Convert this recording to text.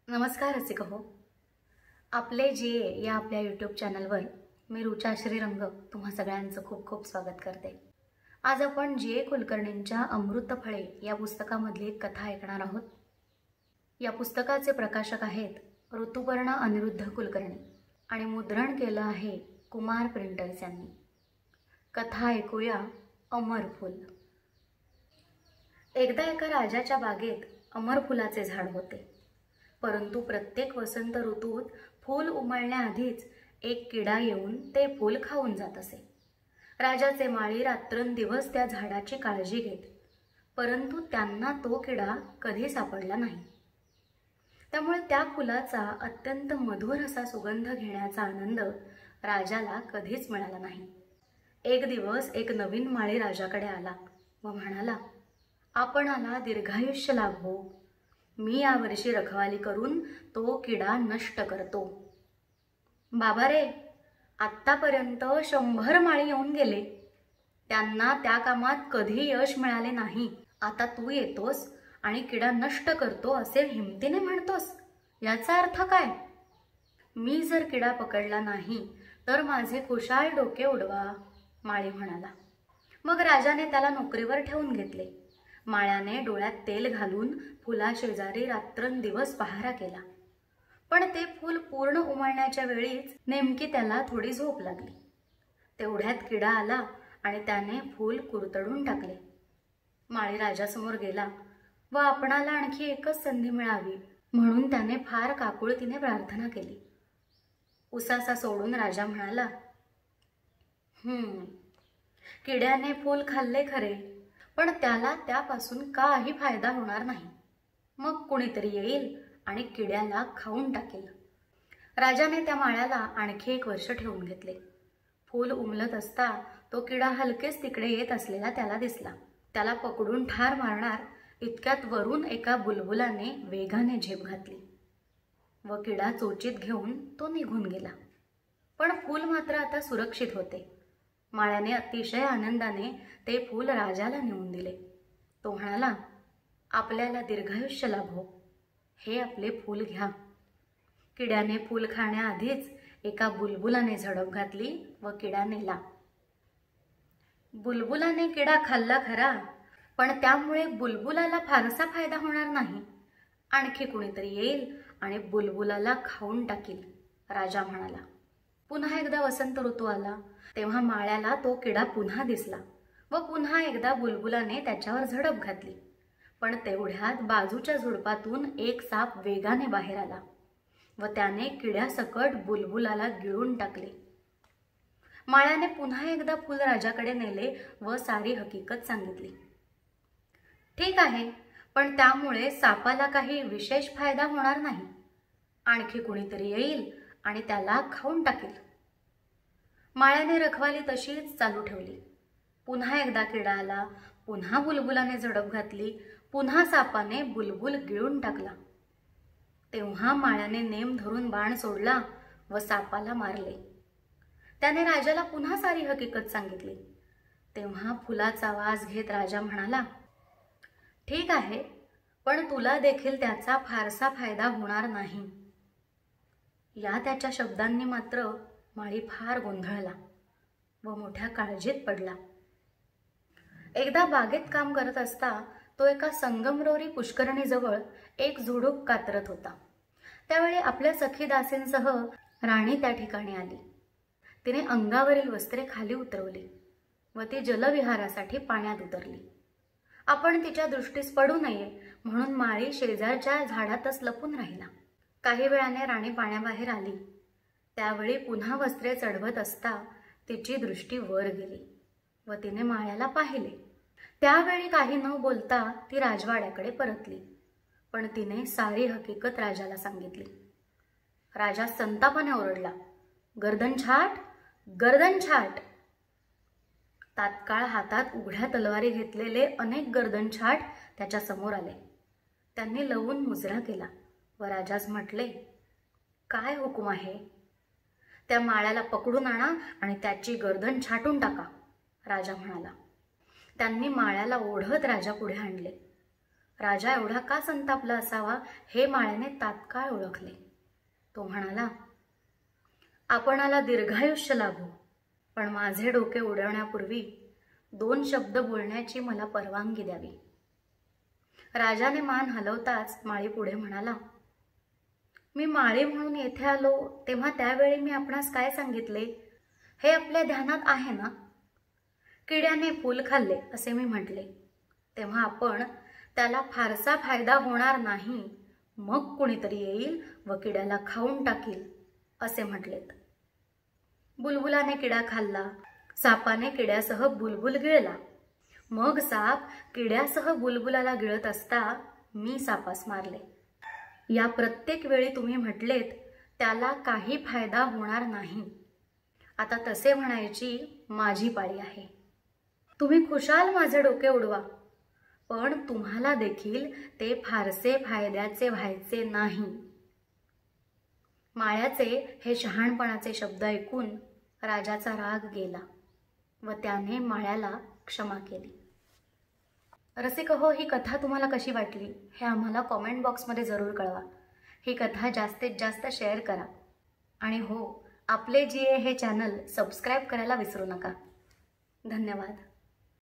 नमस्कार रसिक हो. आपले जे या आपल्या यूट्यूब चॅनलवर मी रुचा श्रीरंग तुम्हा सगळ्यांचं खूप खूप स्वागत करते. आज आपण जे कुलकर्णींच्या अमृतफळे या पुस्तकामधली एक कथा ऐकणार आहोत. या पुस्तकाचे प्रकाशक आहेत ऋतुपर्ण अनिरुद्ध कुलकर्णी आणि मुद्रण केलं आहे कुमार प्रिंटर्स यांनी. कथा ऐकूया. अमर फूल. एकदा एका राजाच्या बागेत अमर फुलाचे झाड होते. परंतु प्रत्येक वसंत ऋतूत फूल उमलण्याआधीच एक किडा येऊन ते फूल खाऊन जात असे. राजाचे माळी रात्रंदिवस त्या झाडाची काळजी घेत, परंतु त्यांना तो किडा कधी सापडला नाही. त्यामुळे त्या फुलाचा अत्यंत मधुर असा सुगंध घेण्याचा आनंद राजाला कधीच मिळाला नाही. एक दिवस एक नवीन माळी राजाकडे आला व म्हणाला, आपणाला दीर्घायुष्य लाभो. मी यावर्षी रखवाली करून तो किडा नष्ट करतो. बाबा रे, आत्तापर्यंत 100 माळी येऊन गेले, त्यांना त्या कामात कधी यश मिळाले नाही. आता तू येतोस आणि किडा नष्ट करतो असे हिमतीने म्हणतोस, याचा अर्थ काय? मी जर किडा पकडला नाही तर माझे खुशाल डोके उडवा, माळी म्हणाला. मग राजाने त्याला नोकरीवर ठेवून घेतले. माळ्याने डोळ्यात तेल घालून फुलाशेजारी रात्रंदिवस पहारा केला. पण ते फूल पूर्ण उमलण्याच्या वेळीच नेमकी त्याला थोडी झोप लागली. तेवढ्यात किडा आला आणि त्याने फूल कुरतडून टाकले. माळी राजासमोर गेला व आपणाला आणखी एकच संधी मिळावी म्हणून त्याने फार काकुळतीने प्रार्थना केली. उसासा सोडून राजा म्हणाला, किड्याने फूल खाल्ले खरे, पण त्याला त्यापासून काही फायदा होणार नाही. मग कुणीतरी येईल आणि किड्याला खाऊन टाकेल. राजाने त्या माळ्याला आणखी 1 वर्ष ठेवून घेतले. फूल उमलत असता तो किडा हलकेच तिकडे येत असलेला त्याला दिसला. त्याला पकडून ठार मारणार इतक्यात वरून एका बुलबुलाने वेगाने झेप घातली व किडा चोचीत घेऊन तो निघून गेला. पण फूल मात्र आता सुरक्षित होते. माळ्याने अतिशय आनंदाने ते फूल राजाला नेऊन दिले. तो म्हणाला, आपल्याला दीर्घायुष्य लाभो. हे आपले फूल घ्या. किड्याने फूल खाण्याआधीच एका बुलबुलाने झडप घातली व किडा नेला. बुलबुलाने किडा खाल्ला खरा, पण त्यामुळे बुलबुलाला फारसा फायदा होणार नाही. आणखी कुणीतरी येईल आणि बुलबुलाला खाऊन टाकील, राजा म्हणाला. पुन्हा एकदा वसंत ऋतू आला. तेव्हा माळ्याला तो किडा पुन्हा दिसला व पुन्हा एकदा बुलबुलाने त्याच्यावर झडप घातली. पण तेवढ्यात बाजूच्या झुडपातून एक साप वेगाने बाहेर आला व त्याने किड्यासकट बुलबुलाला गिळून टाकले. माळ्याने पुन्हा एकदा फूल राजाकडे नेले व सारी हकीकत सांगितली. ठीक आहे, पण त्यामुळे सापाला काही विशेष फायदा होणार नाही. आणखी कुणीतरी येईल आणि त्याला खाऊन टाकेल. माळ्याने रखवाली तशीच चालू ठेवली. पुन्हा एकदा किडा आला, पुन्हा बुलबुलाने झडप घातली, पुन्हा सापाने बुलबुल गिळून टाकला. तेव्हा माळ्याने नेम धरून बाण सोडला व सापाला मारले. त्याने राजाला पुन्हा सारी हकीकत सांगितली. तेव्हा फुलाचा वास घेत राजा म्हणाला, ठीक आहे, पण तुला देखील त्याचा फारसा फायदा होणार नाही. या त्याच्या शब्दांनी मात्र माळी फार गोंधळला व मोठ्या काळजीत पडला. एकदा बागेत काम करत असता तो एका संगमरवरी पुष्करणीजवळ एक झुडूप कातरत होता. त्यावेळी आपल्या सखी दासींसह राणी त्या ठिकाणी आली. तिने अंगावरील वस्त्रे खाली उतरवली व ती जलविहारासाठी पाण्यात उतरली. आपण तिच्या दृष्टीस पडू नये म्हणून माळी शेजारच्या झाडातच लपून राहिला. काही वेळाने राणी पाण्याबाहेर आली. त्यावेळी पुन्हा वस्त्रे चढवत असता तिची दृष्टी वर गेली व तिने माळ्याला पाहिले. त्यावेळी काही न बोलता ती राजवाड्याकडे परतली, पण तिने सारी हकीकत राजाला सांगितली. राजा संतापाने ओरडला, गर्दन छाट, गर्दन छाट. तात्काळ हातात उघड्या तलवारी घेतलेले अनेक गर्दन छाट त्याच्या समोर आले. त्यांनी लवून मुजरा केला व राजास म्हटले, काय हुकूम आहे? त्या माळ्याला पकडून आणा आणि त्याची गर्दन छाटून टाका, राजा म्हणाला. त्यांनी माळ्याला ओढत राजा पुढे आणले. राजा एवढा का संतापला असावा हे माळ्याने तात्काळ ओळखले. तो म्हणाला, आपणाला दीर्घायुष्य लाभो, पण माझे डोके उडवण्यापूर्वी 2 शब्द बोलण्याची मला परवानगी द्यावी. राजाने मान हलवताच माळी पुढे म्हणाला, मी माळी म्हणून येथे आलो तेव्हा त्यावेळी मी आपणास काय सांगितले हे आपल्या ध्यानात आहे ना? किड्याने फूल खाल्ले असे मी म्हटले, तेव्हा आपण त्याला फारसा फायदा होणार नाही, मग कुणीतरी येईल व किड्याला खाऊन टाकील असे म्हटलेत. बुलबुलाने किडा खाल्ला, सापाने किड्यासह बुलबुल गिळला, मग साप किड्यासह बुलबुलाला गिळत असता मी सापास मारले. या प्रत्येक वेळी तुम्ही म्हटलेत त्याला काही फायदा होणार नाही. आता तसे म्हणायची माझी पाळी आहे. तुम्ही खुशाल माझे डोके उडवा, पण तुम्हाला देखील ते फारसे फायद्याचे व्हायचे नाही. माळ्याचे हे शहाणपणाचे शब्द ऐकून राजाचा राग गेला व त्याने माळ्याला क्षमा केली. रसिक हो, ही कथा तुम्हाला कशी वाटली हे आम्हाला कॉमेंट बॉक्समध्ये जरूर कळवा. ही कथा जास्तीत जास्त शेअर करा आणि हो, आपले GA हे चॅनल सबस्क्राईब करायला विसरू नका. धन्यवाद.